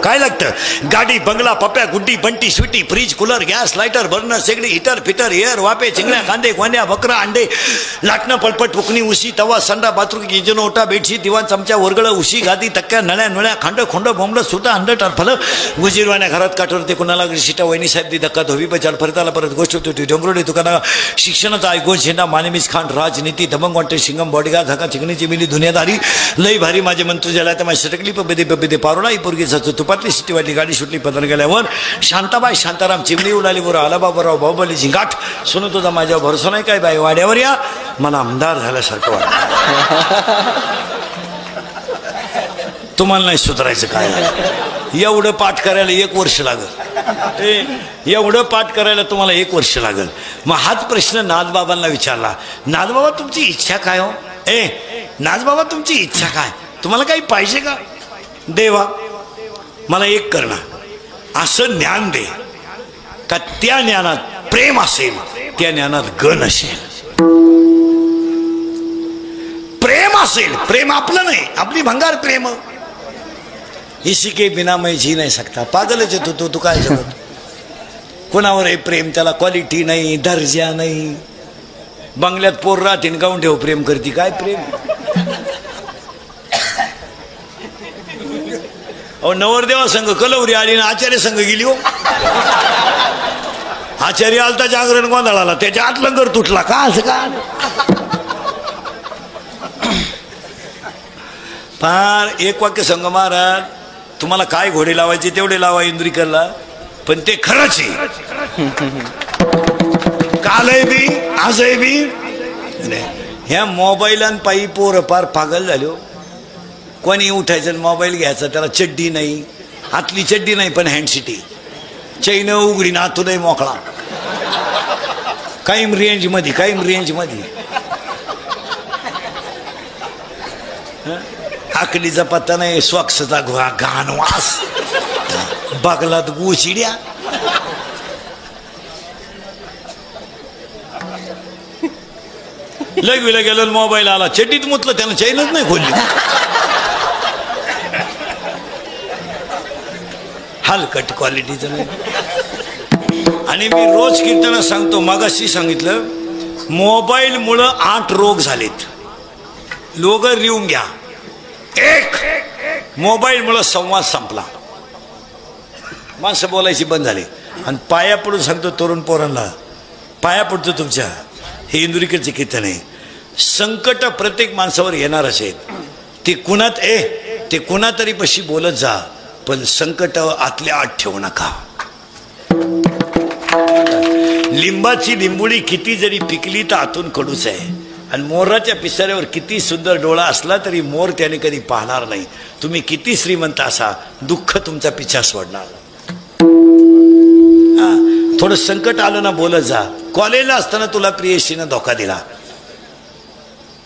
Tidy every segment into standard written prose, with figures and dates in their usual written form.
काय लागतं? गाडी, बंगला, Pappya, Guddi, Bunty, Sweety, fridge, cooler, gas, lighter, burner, शेगडी, हिटर, फिटर, एअर, वापे, चिंगड्या, कांदे, गोंड्या, बकरा, अंडे, लाटणं, पळपट, फुकणी, उशी, तवा, संडा, बाथरूम, इंजन, ओटा, बेडशीट, दिवाण, चमचा, वरगळं, उशी, गादी, तक्क्या, नळ्या, नुळ्या, खांड, खोंड, बोंबलं, सुटा, अंड, टरफलं, गुजीरवाण्या, घरात काठवर ते कुणाला शिटा, वहिनी साहेब दी धक्का, धोबी बचाल, परताला परत गोष्ट होती, डोंगरोडी तुकाना, शिक्षणाचा ऐकून झेंडा, मानेमीस खांड, राजनीती, दबंग वाटे, शिंगम, बॉडीगार्ड, धक्का, चिकणीची मिली, दुनियादारी, लई भारी माझे मंत्र झाला तर माझी सटकली पबदे पारोळा, ही पोरगी तुपातली शिट्टी वाटली, गाडी सुटली, पतन गेल्यावर शांताबाई शांताराम चिमणी उडाली, बोरा आला बाबराव बाहुबली झिंगाट, सुनो तुझा माझ्यावर भरोसा नाही काय बाई, वाड्यावर या, मला आमदार झाल्यासारखं वाटतं. तुम्हाला नाही सुधारायचं काय? एवढं पाठ करायला 1 वर्ष लागल, एवढं पाठ करायला तुम्हाला 1 वर्ष लागल. मग हाच प्रश्न नाथबाबांना विचारला, नाथबाबा तुमची इच्छा काय हो? नाथबाबा तुमची इच्छा काय? तुम्हाला काही पाहिजे का? देवा मला एक करणं, असं ज्ञान दे का त्या ज्ञानात प्रेम असेल, त्या ज्ञानात गण असेल. प्रेम असेल, प्रेम आपलं नाही, आपली भंगार प्रेम. इसी के बिना मैं जी नहीं सकता. पागलच आहे तू काय जगत? कोणावर आहे प्रेम? त्याला क्वालिटी नाही, दर्जा नाही. बंगल्यात पोर राहतीन गाऊन ठेव, प्रेम करती काय प्रेम? अहो नवरदेवा संघ कलवरी आली ना आचार्य संघ गेली हो. आचार्य आलता जागरण गोंधळाला, त्याच्या आत लंगर तुटला का? असं का? फार एक वाक्य संघ महाराज, तुम्हाला काय घोडे लावायचे तेवढे लावा इंद्रिकरला, पण ते खरंच आहे. कालही बी आजही बी ह्या मोबाईलान पायी पोर फार पागल झाले हो. कोणी उठायचं मोबाईल घ्यायचा, त्याला चड्डी नाही, आतली चड्डी नाही पण हँडसिटी, चैन उघडी ना आतूनही मोकळा, कायम रेंज मध्ये, कायम रेंज मध्ये. आकलीचा पत्ता नाही, स्वच्छता घाण वास, बगलात गोचिड्या. लगविला गेलो मोबाईल आला, चड्डीत मुतलं, त्यानं चैनच नाही खोलली. हलकट क्वालिटीचं नाही. आणि मी रोज कीर्तनात सांगतो, मगाशी सांगितलं, मोबाईल मुळे 8 रोग झालेत. लोक लिहून घ्या. 1, मोबाईल मुळे संवाद संपला, माणसं बोलायची बंद झाली. आणि पाया पडून सांगतो तरुण पोरांना, पाया पडतो तुमच्या, हे इंदुरीकरचे कीर्तन आहे. संकट प्रत्येक माणसावर येणारच आहेत. ते कुणा तरी पशी बोलत जा, पण संकट आतल्या आत ठेवू नका. लिंबाची लिंबुळी किती जरी पिकली तर आतून कडूच आहे. आणि मोराच्या पिसाऱ्यावर किती सुंदर डोळा असला तरी मोर त्याने कधी पाहणार नाही. तुम्ही किती श्रीमंत असा, दुःख तुमचा पिछा सोडणार. थोडं संकट आलं ना बोलत जा. कॉलेजला असताना तुला प्रियशीनं धोका दिला,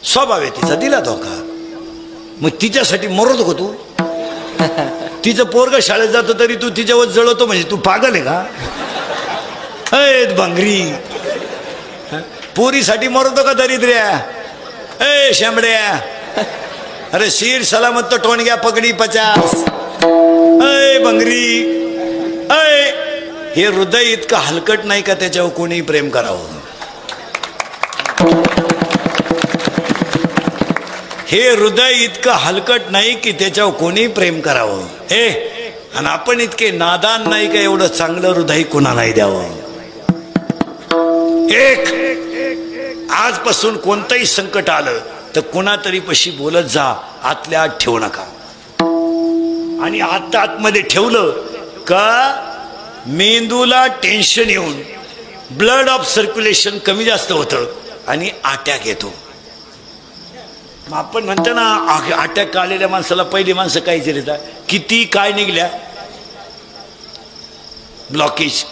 स्वभाव आहे तिचा, दिला धोका, मग तिच्यासाठी मरत हो तू? तिचं पोरग शाळेत जातो तरी तू तिच्यावर जळवतो, म्हणजे तू पागल आहे का? भंगरी पोरीसाठी मरतो का दरिद्र्या? शांबड्या, अरे शीर सलामत तो टोणग्या पगडी 50. भंगरी, हे हृदय इतकं हलकट नाही का त्याच्यावर कोणी प्रेम करावं? हे हृदय इतकं हलकट नाही की त्याच्यावर कोणी प्रेम करावं. आणि आपण इतके नादान नाही का एवढं चांगलं हृदय कोणालाही द्यावं. आजपासून कोणतंही संकट आलं तर कोणातरी पशी बोलत जा, आतल्या आत ठेवू नका. आणि आतमध्ये ठेवलं का मेंदूला टेन्शन येऊन ब्लड ऑफ सर्क्युलेशन कमी जास्त होतं आणि अटॅक येतो. आपण म्हणतो ना, अटॅक आलेल्या माणसाला पहिली माणसं काय विचारतात, किती काय निघल्या ब्लॉकेज,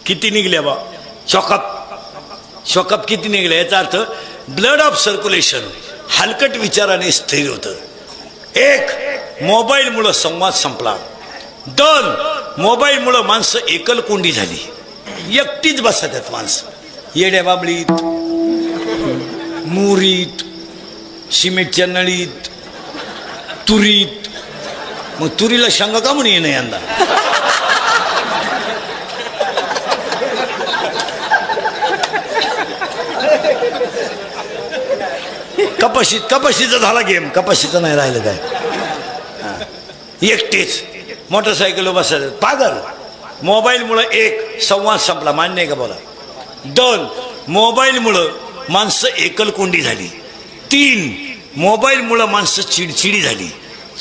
किती निघल्या बा, शॉकअप किती निघल्या, याचा अर्थ ब्लड ऑफ सर्क्युलेशन हलकट विचाराने स्थिर होतं. 1, मोबाईल मुळे संवाद संपला. 2, मोबाईल मुळे माणसं एकलकोंडी झाली, एकटीच बसतात माणसं, येड्या बाबळीत, मुरीत, सिमेंटच्या नळीत, तुरीत. मग तुरीला शेंगा का म्हणून येणं यंदा? कपाशीचा झाला गेम. कपाशीचा नाही राहिलं काय. एकटेच मोटरसायकल बसायचं पागल. मोबाईलमुळं एक संवाद संपला. मान्य आहे का बोला? 2 मोबाईलमुळं माणसं एकलकोंडी झाली. 3 मोबाईलमुळं माणसं चिडचिडी झाली.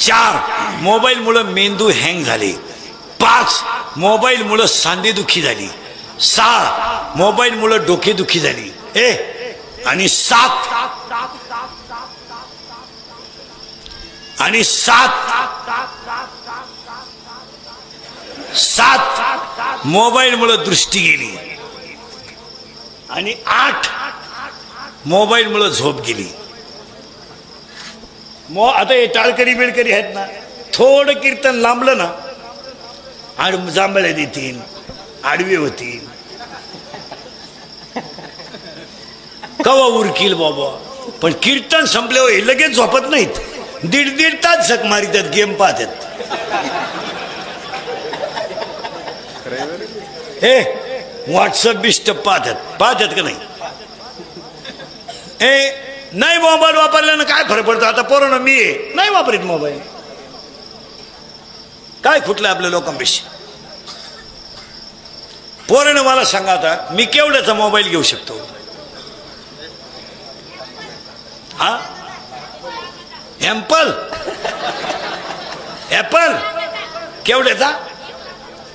4 मोबाईलमुळं मेंदू हँग झाले. 5 मोबाईलमुळं सांधेदुखी झाली. 6 मोबाईलमुळं डोकेदुखी झाली. आणि 7 मोबाईलमुळं दृष्टी गेली. आणि 8 मोबाईलमुळं झोप गेली. आता हे टाळकरी बिळकरी आहेत ना, थोडं कीर्तन लांबलं ना जांभळ्या देतील, आडवी होतील, कवा उरकील बाबा. पण कीर्तन संपल्यावर हे लगेच झोपत नाहीत. 1.5 तास झक मारितात, गेम पाहतात. हे व्हॉट्सअप बिस्टअप पाहतात का नाही? नाही मोबाईल वापरल्यानं काय फरक पडतो? आता पोरांनो मी नाही वापरीत मोबाईल. काय खुटलं आपल्या लोकांपेक्षा? पोरानं मला सांगा, आता मी केवढ्याचा मोबाईल घेऊ शकतो? हा, ऍपल केवढ्याचा?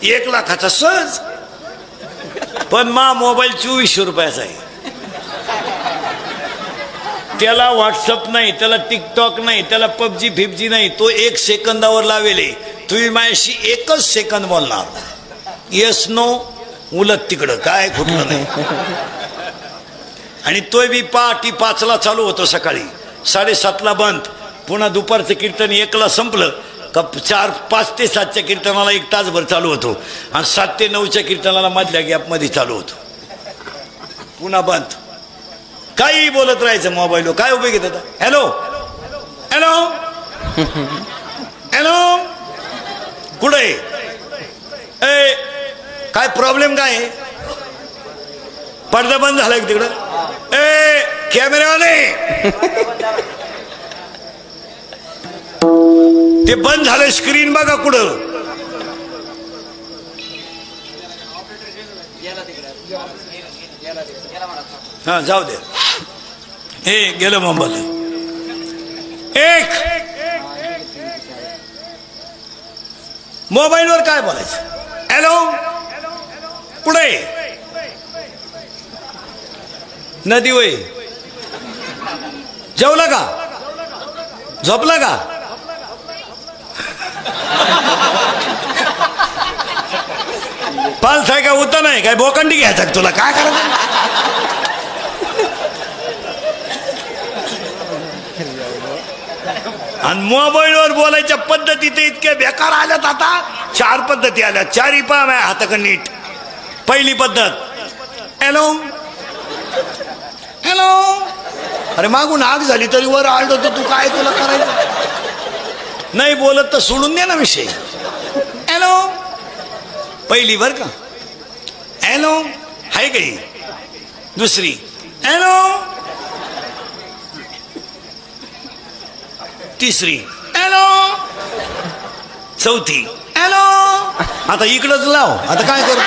1 लाखाचा सहज. पण मा मोबाईल 2400 रुपयाचा आहे. त्याला व्हॉट्सअप नाही, त्याला टिकटॉक नाही, त्याला पबजी फिबजी नाही. तो 1 सेकंदावर लावेले. तुम्ही माझ्याशी 1च सेकंद बोलणार. येस नो उलट तिकडं काय खुटलं नाही. आणि तोय बी पहाटे 5ला चालू होतो, सकाळी 7:30ला बंद. पुन्हा दुपारचं कीर्तन 1ला संपलं का 5 ते 7च्या कीर्तनाला 1 तासभर चालू होतो. आणि 7 ते 9च्या कीर्तनाला मधल्या गॅपमध्ये चालू होतो, पुन्हा बंद. काही बोलत राहायचं मोबाईलवर. काय उपयोग घेत? हॅलो हॅलो हॅलो, कुठे? काय प्रॉब्लेम काय आहे? पडदा बंद झालाय तिकडं. कॅमेरावाले ते बंद झालं. स्क्रीन बघा कुठं. हा जाऊ दे. गेलं मोबाईल. मोबाईलवर काय बोलायचं? हॅलो कुठे? नदी होय. जेवला का? झोपला का? पाल काय होतं नाही काय? बोकंडी घ्यायचा तुला काय करायचं? आणि मोबाईलवर बोलायच्या पद्धती ते इतक्या बेकार आल्यात. आता 4 पद्धती आल्या. 4ही पहा माझ्या हाताकडे नीट. पहिली पद्धत हॅलो हॅलो. अरे मागून आग झाली तरी वर आलतो तर तू काय, तुला करायचं नाही? बोलत तर सोडून दे ना विषय. हॅलो पहिली बर का. हॅलो आहे काही. दुसरी हॅलो. तिसरी हॅलो. चौथी हॅलो. आता इकडंच लाव. आता काय करू?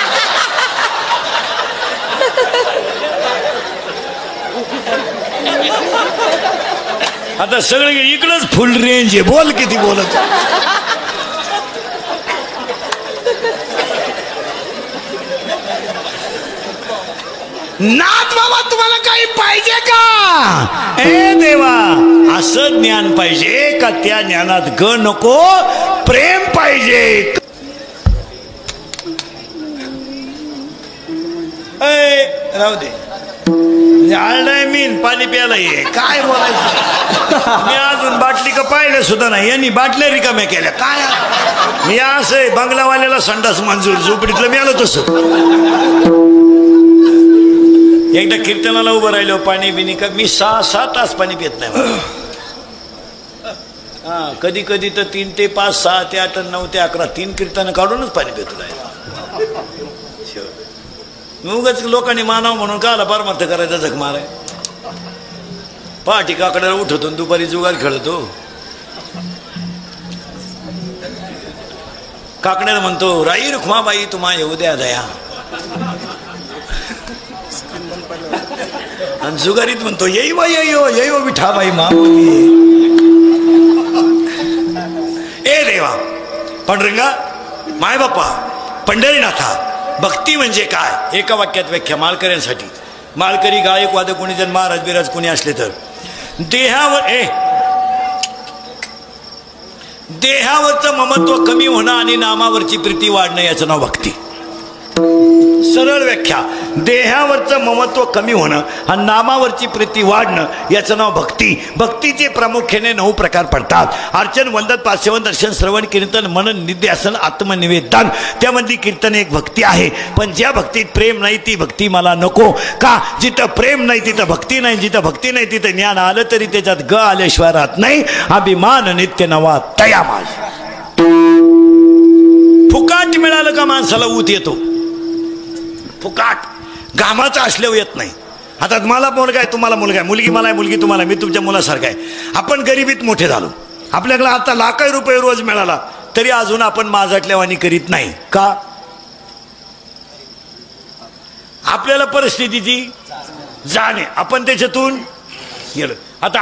आता सगळे इकडंच फुल रेंज आहे. बोल किती बोलत. नाथ बाबा तुम्हाला काही पाहिजे का? देवा असं ज्ञान पाहिजे का? त्या ज्ञानात ग नको, प्रेम पाहिजे. राहू दे. आळडाय मीन पाणी प्यायला ये. काय बोलायचं? मी अजून बाटली का पाहिलं सुद्धा नाही. यांनी बाटल्या रिकाम्या केल्या. काय मी असं बंगलावाल्याला संडास मंजूर, झोपडीतलं मी आलो तसं. एकदा कीर्तनाला उभं राहिलो, पाणी बिनी का मी 6-7 तास पाणी पित नाही. हा, कधी कधी तर 3 ते 5, 6 ते 8, 9 ते 11 3 कीर्तन काढूनच पाणी पितो नाही. उगाच लोकांनी मानावं म्हणून काला परमार्थ करायचा जग माराय. पहाटी काकड्याला उठवतो दुपारी जुगार खेळतो. काकड्याला म्हणतो राई रुक्माबाई तुम्हा येऊ द्या दया, आणि जुगारीत म्हणतो येई वा येई विठाबाई मा. ए देवा पांडुरंगा माय बाप्पा पंढरीनाथा, भक्ती म्हणजे काय? एका वाक्यात व्याख्या माळकऱ्यांसाठी. माळकरी गायक वादक कोणी जण महाराज बिराज कोणी असले तर देहावरचं ममत्व कमी होणं आणि नामावरची प्रीती वाढणं याचं नाव भक्ती. सरळ व्याख्या, देहावरचं ममत्व कमी होणं आणि नामावरची प्रीती वाढणं याचं नाव भक्ती. भक्तीचे प्रामुख्याने 9 प्रकार पडतात. अर्चन, वंदन, पासेवन, दर्शन, श्रवण, कीर्तन, मनन, निध्यासन, आत्मनिवेदन. त्यामधली कीर्तन एक भक्ती आहे. पण ज्या भक्तीत प्रेम नाही ती भक्ती मला नको. का? जिथं प्रेम नाही तिथं भक्ती नाही, जिथं भक्ती नाही तिथं ज्ञान आलं तरी त्याच्यात ग आल्याशिवाय राहत नाही. अभिमान नित्य नवा तया माझ. फुकाट मिळालं का माणसाला ऊत येतो. फुकाट घामाचा असल्यावर येत नाही. आता मला मुलगा आहे, तुम्हाला मुलगा आहे, मुलगी मला आहे, मुलगी तुम्हाला, मी तुमच्या मुलासारखा आहे. आपण गरिबीत मोठे झालो, आपल्याकडे आता लाखो रुपये रोज मिळाला तरी अजून आपण माझाटल्यावानी करीत नाही. का? आपल्याला परिस्थितीची जाण आहे, आपण त्याच्यातून गेलो. आता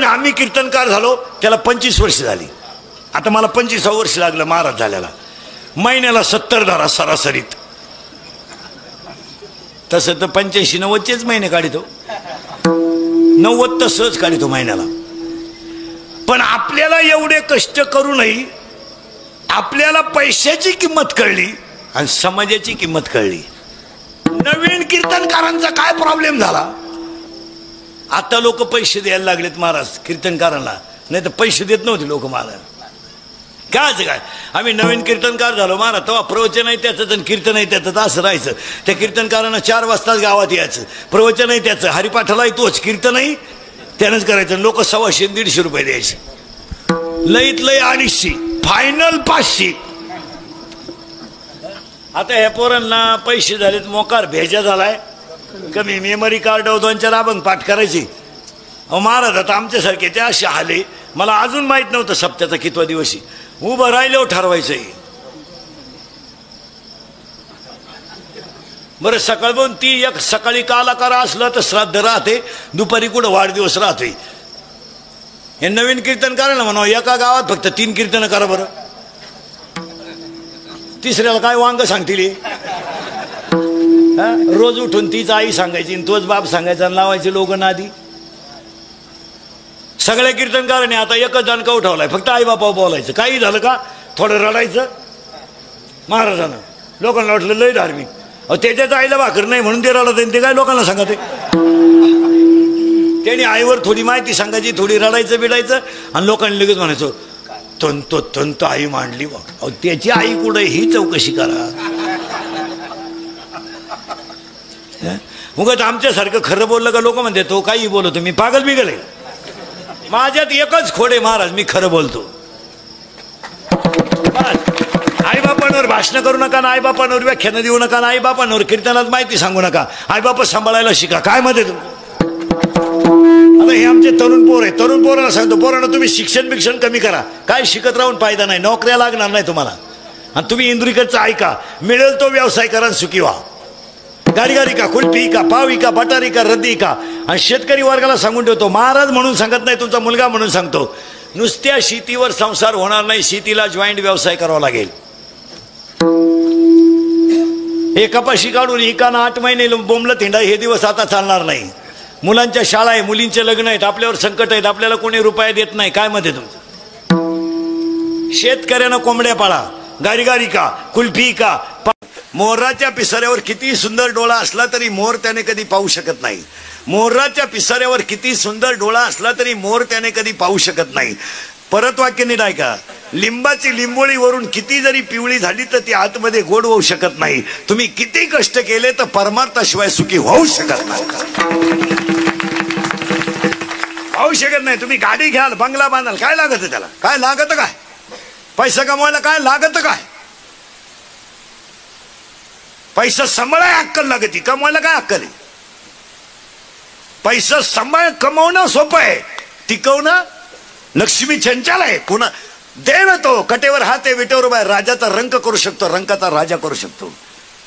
आम्ही कीर्तनकार झालो त्याला 25 वर्ष झाली. आता मला 25 वर्ष लागलं महाराज झाल्याला. महिन्याला 70 धरा सरासरीत. तसं तर 85-90 महिने काढितो, 90 तर सहज काढितो महिन्याला. पण आपल्याला एवढे कष्ट करूनही आपल्याला पैशाची किंमत कळली आणि समाजाची किंमत कळली. नवीन कीर्तनकारांचा काय प्रॉब्लेम झाला? आता लोक पैसे द्यायला लागलेत महाराज कीर्तनकारांना, नाही तर पैसे देत नव्हते लोक महाराज. काय आम्ही नवीन कीर्तनकार झालो महाराज, तेव्हा प्रवचन आहे त्याचं आणि कीर्तन आहे त्याचं, असं राहायचं. त्या कीर्तनकारांना 4 वाजताच गावात यायचं, प्रवचन आहे त्याचं, हरिपाठालाही तोच, कीर्तनही त्यानंच करायचं. लोक 100-150 रुपये द्यायचे. लईत लई 250, फायनल 500. आता ह्या पोरांना पैसे झालेत, मोकार भेजा झालाय, कमी मेमरी कार्ड 2-4 अभंग पाठ करायची. अहो महाराज आता आमच्यासारखे ते असे आले, मला अजून माहित नव्हतं सप्त्याचा कितवा दिवशी. उभं राहिल्यावर ठरवायचंय. बरं सकाळ पण ती एक सकाळी कालाकारा असलं तर श्राद्ध राहते, दुपारी कुठं वाढदिवस राहते. हे नवीन कीर्तन करायला म्हणा एका गावात फक्त 3 कीर्तन करा बरं, तिसऱ्याला काय वांग सांगतील. रोज उठून तीच आई सांगायची, तोच बाप सांगायचा, लावायचे लोक नादी. सगळ्या कीर्तनकारांनी आता एकच दणका उठवलाय, फक्त आई बापा बोलायचं. काही झालं का थोडं रडायचं महाराजांना. लोकांना वाटलं लय धार्मिक. अहो त्याच्याच आईला भाकर नाही म्हणून ते रडत आहे, ते काय लोकांना सांगते. त्यांनी आईवर थोडी माहिती सांगायची, थोडी रडायचं बिडायचं, आणि लोकांनी लगेच म्हणायचं तंत आई मांडली बघ. अहो त्याची आई कुठे ही चौकशी करा. उगाच आमच्यासारखं खरं बोललं का लोक म्हणते तो काही बोलतो, मी पागल बिगल आहे. माझ्यात एकच खोडे महाराज, मी खरं बोलतो. आईबापांवर भाषण करू नका ना, आईबापांवर व्याख्यानं देऊ नका ना, आईबापांवर कीर्तनात माहिती सांगू नका. आईबापा सांभाळायला शिका. काय मध्ये आता हे आमचे तरुण पोर आहे, तरुण पोरांना सांगतो, पोरांना तुम्ही शिक्षण कमी करा. काय शिकत राहून फायदा नाही, नोकऱ्या लागणार नाही तुम्हाला. आणि तुम्ही इंद्रिकडचं ऐका, मिळेल तो व्यवसाय करा, सुखी व्हा. गाडी का, कुल्फी का, पावी का, बटारी का, रद्दी का. आणि शेतकरी वर्गाला सांगून ठेवतो, महाराज म्हणून सांगत नाही, तुमचा मुलगा म्हणून सांगतो, नुसत्या शेतीवर संसार होणार नाही, शेतीला जॉईंट व्यवसाय करावा लागेल. हे कपाशी काढून एकानं 8 महिने बोंबलं थिंडा, हे दिवस आता चालणार नाही. मुलांच्या शाळा आहे, मुलींचे लग्न आहेत, आपल्यावर संकट आहेत, आपल्याला कोणी रुपया देत नाही. काय मध्ये तुमचं? शेतकऱ्यानं कोंबड्या पाळा, गारी का, कुल्फी का. मोराच्या पिसाऱ्यावर किती सुंदर डोळा असला तरी मोर त्याने कधी पाहू शकत नाही. मोराच्या पिसाऱ्यावर किती सुंदर डोळा असला तरी मोर त्याने कधी पाहू शकत नाही. परत वाक्य नीट ऐका, लिंबाची लिंबोळी वरून किती जरी पिवळी झाली तर ती आतमध्ये गोड होऊ शकत नाही. तुम्ही किती कष्ट केले तर परमार्थाशिवाय सुखी होऊ शकत नाही. होऊ शकत नाही. तुम्ही गाडी घ्याल, बंगला बांधाल, काय लागत त्याला? काय लागत? काय पैसा कमवायला काय लागत? काय पैसा सांभाळाय अक्कल लागती, कमवायला काय अक्कल आहे? पैसा सांभाळ कमवणं सोपं आहे, टिकवणं लक्ष्मी चंचल आहे. पुन्हा देव तो कटेवर हात आहे, विटेवर उभा आहे. राजाचा रंक करू शकतो, रंकाचा राजा करू शकतो.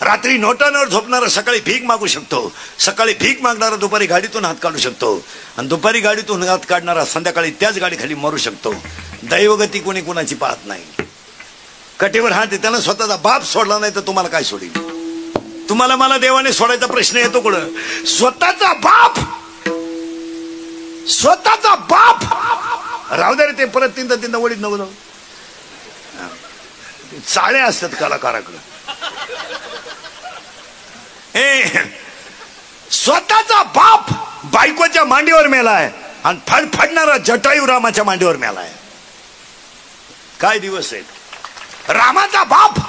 रात्री नोटांवर झोपणारा सकाळी भीक मागू शकतो, सकाळी भीक मागणारा दुपारी गाडीतून हात काढू शकतो, आणि दुपारी गाडीतून हात काढणारा संध्याकाळी त्याच गाडीखाली मरू शकतो. दैवगती कोणी कोणाची पाहत नाही. कटेवर हात आहे, त्यानं स्वतःचा बाप सोडला नाही तर तुम्हाला काय सोडील? तुम्हाला मला देवाने सोडायचा प्रश्न येतो कुठं? स्वतःचा बाप, स्वतःचा बाप राहू दे रे, ते परत तीनदा वडीत नको जाऊ. चाळे असतात कलाकाराकडे. स्वतःचा बाप बायकोच्या मांडीवर मेलाय आणि फडफडणारा जटायू रामाच्या मांडीवर मेलाय. काय दिवस आहेत? रामाचा बाप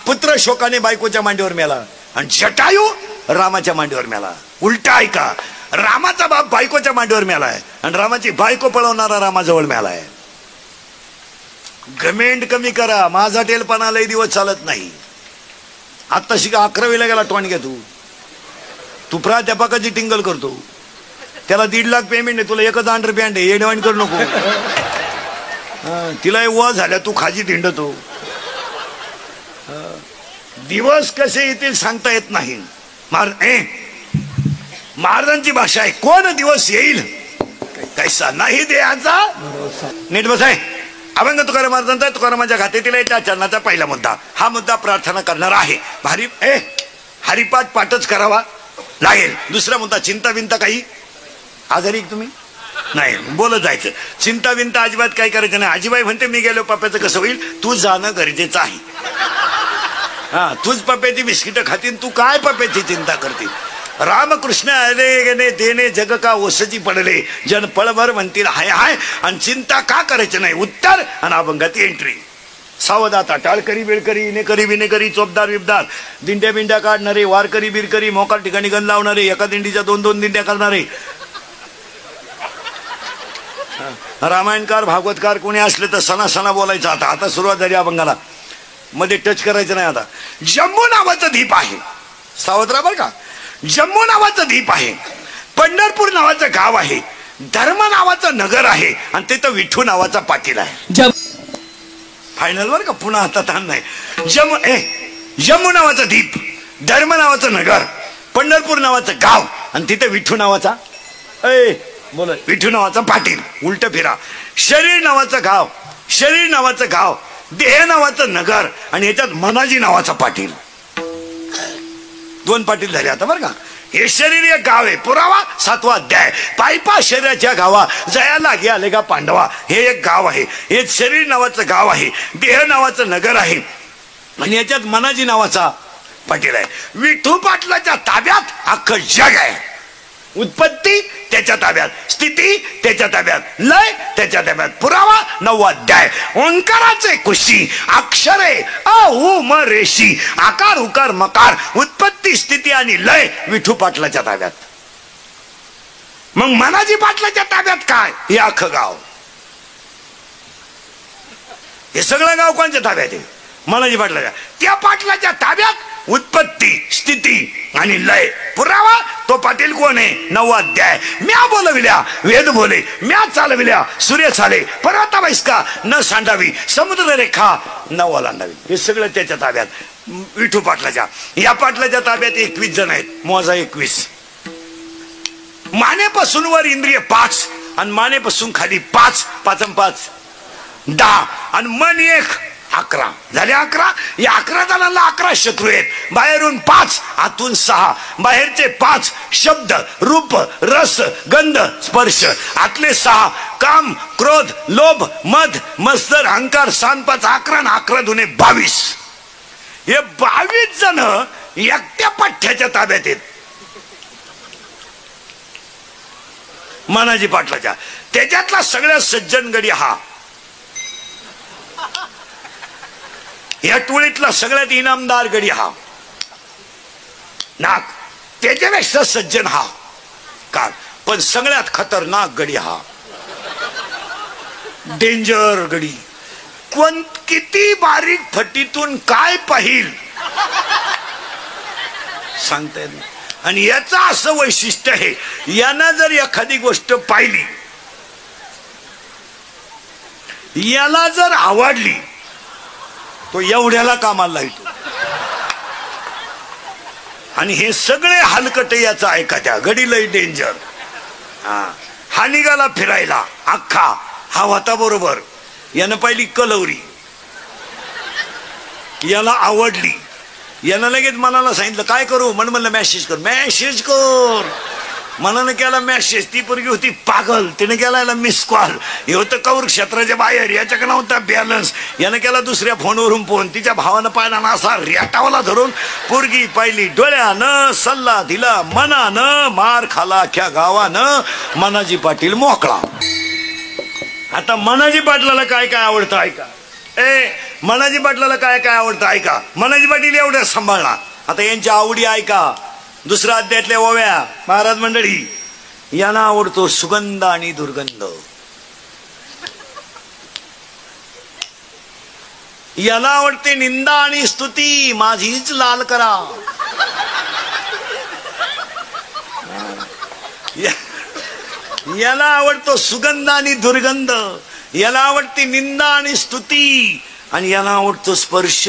पुत्र शोकाने बायकोच्या मांडीवर मेला आणि जटायू रामाच्या मांडीवर मेला. उलटा ऐका, रामाचा बाप बायकोच्या मांडीवर मेलाय आणि रामाची बायको पळवणारा रामाजवळ मेलाय. घमेंड कमी करा, माझा टेलपणा लय दिवस चालत नाही. आता शिका 11वीला गेला टोणग्या, तू प्राध्यापकाची टिंगल करतो, त्याला 1.5 लाख पेमेंट आहे, तुला एकच अंडरपॅन्ट आहे. येडवाणी करू नको. तिला वा झाल्या, तू खाजी टिंडतो. दिवस कसे येतील सांगता येत नाही. महाराजांची भाषा आहे, कोण दिवस येईल कैसा नाही द्यायचा. नीट बसाय. अभंग तुकाराम महाराजांचा, तुकारामाच्या घातेतील त्या चरणाचा पहिला मुद्दा. हा मुद्दा प्रार्थना करणार आहे. हरिपाठ पाठच करावा लागेल. दुसरा मुद्दा, चिंता विंता काही आजारी तुम्ही नाही बोलत जायचं. चिंता विंता अजिबात काही करायचं नाही. आजीबाई म्हणते मी गेलो पप्प्याचं कसं होईल, तू जाणं गरजेचं आहे. हा, तूच पप्प्याची बिस्किट खातीन, तू काय पप्प्याची चिंता करते? रामकृष्ण आले देणे जग का ओसची पडले, जन पळभर म्हणतील हाय हाय, आणि चिंता का करायचं नाही. उत्तर आणि अभंगाती एंट्री. सावधाता टाळकरी बेळकरी, इनेकरी विनेकरी, चोपदार विबदार, दिंड्या बिंड्या काढणारे, वारकरी बिरकरी, मोकार ठिकाणी गण लावणारे, एका दिंडीच्या 2-2 दिंड्या करणारे, रामायणकार भागवतकार कोणी असले तर सणा बोलायचं. आता सुरुवात झाली अभंगाला, मध्ये टच करायचं नाही. आता जम्मू नावाचं द्वीप आहे, सावत्र बर का. जम्मू नावाचं द्वीप आहे, पंढरपूर नावाचं गाव आहे, धर्म नावाचं नगर आहे, आणि तिथं विठू नावाचा पाटील आहे. फायनल वर का, पुन्हा आता ताण नाही. जम्मू नावाचं द्वीप, धर्म नावाचं नगर, पंढरपूर नावाचं गाव, आणि तिथं विठू नावाचा बोल विठू नावाचा पाटील. उलट फिरा. शरीर नावाचं गाव, शरीर नावाचं गाव, देह नावाचं नगर, आणि याच्यात मनाजी नावाचा पाटील. 2 पाटील झाले आता बरं का. हे शरीर एक गाव आहे. पुरावा 7वा अध्याय. पायपा शरीराच्या गावा जया लागे आले का पांडवा. हे एक गाव आहे. हे शरीर नावाचं गाव आहे, देह नावाचं नगर आहे, आणि याच्यात मनाजी नावाचा पाटील आहे. विठू पाटलाच्या ताब्यात अख्खं जग आहे. उत्पत्ती त्याच्या ताब्यात, स्थिती त्याच्या ताब्यात, लय त्याच्या ताब्यात. पुरावा 9वा अध्याय. ओंकाराचे कुशी, अक्षरे अ उ म रेशी, आकार उकार मकार, उत्पत्ती स्थिती आणि लय विठू पाटलाच्या ताब्यात. मग मनाजी पाटलाच्या ताब्यात काय? हे अख्खं गाव. हे सगळं गाव कोणत्या ताब्यात आहे? मनाजी पाटलाच्या. त्या पाटलाच्या ताब्यात उत्पत्ती स्थिती आणि लय. पुरावा तो पाटील कोण आहे? 9वा अध्याय. म्या बोलविल्या वेद बोले, म्या चालविल्या सूर्य चाले, पर्वता वैसका न सांडावी, समुद्र रेखा न ओलांडावी. हे सगळं त्याच्या ताब्यात, विठू पाटलाच्या. या पाटलाच्या ताब्यात 21 जण आहेत. मोजा 21. मानेपासून वर इंद्रिय 5 आणि मानेपासून खाली 5, 5 आणि 5 10, आणि मन 1 11 झाले. 11. या 11 जणांना 11 शत्रू आहेत. बाहेरून 5, आतून 6. बाहेरचे 5 शब्द, रूप, रस, गंध, स्पर्श. आतले 6 काम, क्रोध, लोभ, मद, मत्सर, अहंकार. 7 5 11 आणि 11 दुने 22. हे 22 जण एकट्या पठ्ठ्याच्या ताब्यात आहेत, मनाजी पाटलाच्या. त्याच्यातला सगळ्यात सज्जन गडी हा. या टोळीतला सगळ्यात इनामदार गडी हा. नाक त्याच्यापेक्षा सज्जन हा का, पण सगळ्यात खतरनाक गडी हा. डेंजर गडी. किती बारीक फटीतून काय पाहिल सांगता येत नाही. आणि याचं असं वैशिष्ट्य आहे, यानं जर एखादी गोष्ट पाहिली, याला जर आवडली, तो एवढ्याला कामाला लागतो. आणि हे सगळे हलकटे याचा ऐका, त्या गडी लय डेंजर. हा निघाला फिरायला अख्खा, हा होता बरोबर. यानं पाहिली कलवरी, याला आवडली, यानं लगेच मनाला सांगितलं काय करू, म्हणलं मेसेज कर. मेसेज कर मनानं केला मेसेज. ती पोरगी होती पागल, तिने केला याला मिस कॉल. हे होतं कौर क्षेत्राच्या बाहेर, याच्याकडे नव्हता बॅलन्स. यानं केला दुसऱ्या फोनवरून फोन. तिच्या भावानं पाहिला ना असा रेटावाला धरून. पोरगी पाहिली डोळ्यानं, सल्ला दिला मनानं, मार खाला अख्ख्या गावानं. मनाजी पाटील मोकळा. आता मनाजी पाटलाला काय काय आवडतं ऐका. मनाजी पाटलाला काय काय आवडतं ऐका. मनाजी पाटील एवढ्या सांभाळणार. आता यांच्या आवडी ऐका. दुसऱ्या अध्यायातल्या ओव्या. महाराज मंडळी, यांना आवडतो सुगंध आणि दुर्गंध. याला आवडते निंदा आणि स्तुती, माझीच लाल करा. याला आवडतो सुगंध आणि दुर्गंध, याला आवडते निंदा आणि स्तुती, आणि याला आवडतो स्पर्श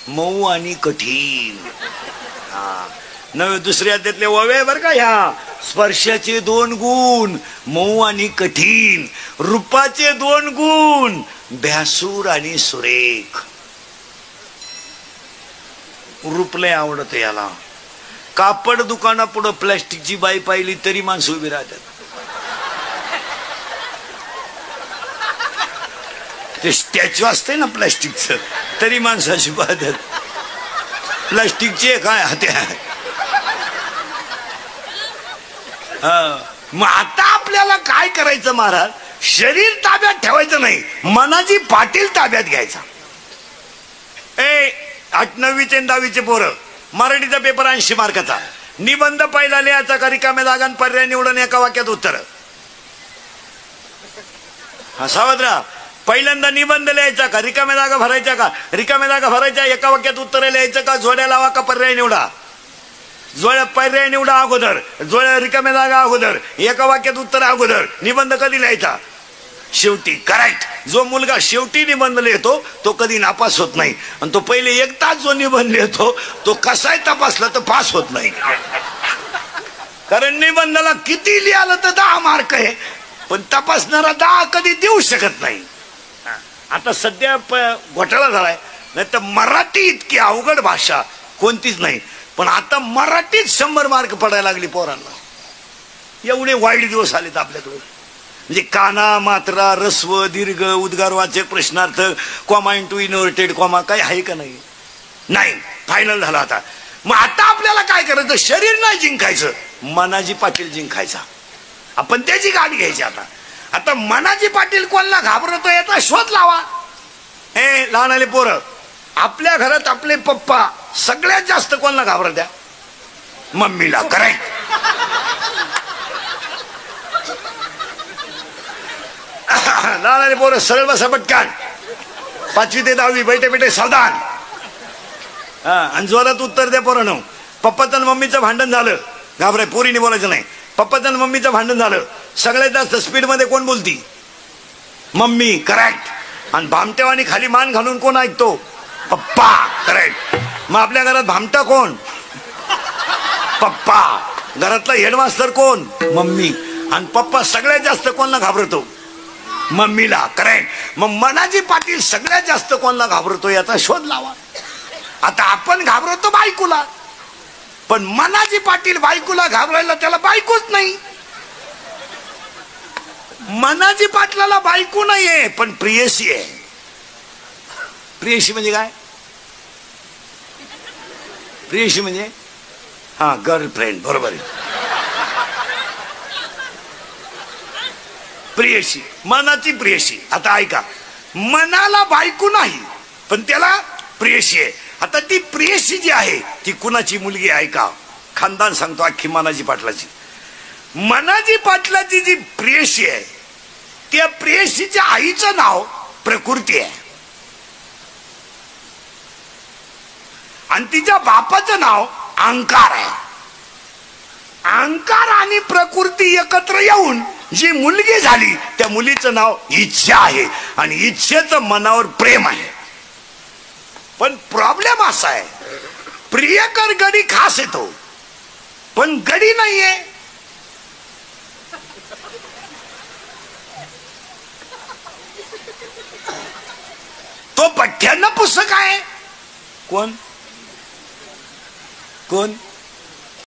मऊ आणि कठीण. नव्हे दुसऱ्या अध्यायातले ओवे बर का. ह्या स्पर्शाचे 2 गुण, मऊ आणि कठीण. रूपाचे 2 गुण, भ्यासूर आणि सुरेख. रूपले आवडत याला. कापड दुकानापुढं प्लॅस्टिकची बाई पाहिली तरी माणसं उभी राहतात. ते स्टॅच्यू असते ना प्लॅस्टिकचं, तरी माणसाची पाहतात. प्लॅस्टिकचे काय हात्या. मग आता आपल्याला काय करायचं महाराज, शरीर ताब्यात ठेवायचं नाही, मनाजी पाटील ताब्यात घ्यायचा. 8, 9वीचे 10वीचे पोरं, मराठीचा पेपर 80 मार्काचा. निबंध पहिला लिहायचा का रिकाम्या जागा पर्याय निवडून एका वाक्यात उत्तर. हा सावध राहा. पहिल्यांदा निबंध लिहायचा का रिकाम्या जागा भरायच्या का. रिकाम्या जागा भरायच्या, एका वाक्यात उत्तर लिहायचं का. जोड्या लावा का पर्याय निवडा. जोड्या पर्याय निवडा अगोदर, जोड्या रिकाम्या जागा अगोदर, एका वाक्यात उत्तर अगोदर. निबंध कधी लिहायचा, शेवटी. करेक्ट. जो मुलगा शेवटी निबंध लिहितो तो कधी नापास होत नाही. आणि तो पहिले 1 तास जो निबंध लिहितो तो कसाही तपासला तर पास होत नाही. कारण निबंधाला किती लिहालं तर 10 मार्क आहे, पण तपासणारा 10 कधी देऊ शकत नाही. आता सध्या घोटाळा झालाय. नाही तर मराठी इतकी अवघड भाषा कोणतीच नाही, पण आता मराठीत 100 मार्क पडायला लागली पोरांना. एवढे वाईट दिवस आलेत आपल्याकडे. म्हणजे काना, मात्रा, रस्व, दीर्घ, उद्गारवाचक, प्रश्नार्थ, कॉमा इंटू इनव्हर्टेड कॉमा काही आहे का नाही. नाही, फायनल झाला आता. मग आता आपल्याला काय करायचं, शरीर नाही जिंकायचं, मनाजी पाटील जिंकायचा. आपण त्याची गाठ घ्यायची. आता मनाजी पाटील कोणाला घाबरतो याचा शोध लावा. लहान आले पोरं, आपल्या घरात आपले पप्पा सगळ्यात जास्त कोणाला घाबरत द्या, मम्मीला. करेक्ट. लहान आले पोरं सरळ बसा पटकान. 5वी ते 10वी बैठे बैठे सावधान. आणि जोरात उत्तर द्या पोरांनो. पप्पाचं आणि मम्मीचं भांडण झालं, घाबराय, पोरीने बोलायचं नाही. पप्पाचं आणि मम्मीचं भांडण झालं, सगळ्यात जास्त स्पीड मध्ये कोण बोलती, मम्मी. करेक्ट. आणि भामटेवानी खाली मान घालून कोण ऐकतो, पप्पा. करेक्ट. मग आपल्या घरात भामटा कोण, पप्पा. घरातला हेडमास्टर कोण, मम्मी. आणि पप्पा सगळ्यात जास्त कोणाला घाबरतो, मम्मीला. करेक्ट. मग मनाजी पाटील सगळ्यात जास्त कोणाला घाबरतो याचा शोध लावा. आता आपण घाबरतो बायकोला, पण मनाजी पाटील बायकोला घाबरायला त्याला बायकोच नाही. मनाजी पाटलाला बायको नाहीये, पण प्रियसी आहे. प्रियसी म्हणजे काय, प्रियसी म्हणजे गर्लफ्रेंड. बरोबर आहे. प्रियसी, मनाची प्रियसी. आता ऐका, मनाला बायको नाही पण त्याला प्रियसी आहे. आता ती प्रियसी जी आहे ती कुणाची मुलगी आहे का, खानदान सांगतो अख्खी मनाजी पाटलाची. मनाजी पाटलाची जी प्रियसी आहे त्या प्रेयसीच्या आईचं नाव प्रकृती आहे आणि तिच्या बापाचं नाव अहंकार आहे. अहंकार आणि प्रकृती एकत्र येऊन जी मुलगी झाली त्या मुलीचं नाव इच्छा आहे आणि इच्छेचं मनावर प्रेम आहे. पण प्रॉब्लेम असा आहे, प्रियकर गडी खास येतो पण गडी नाहीये. तो पठ्यानं पुस्तक आहे. कोण कोण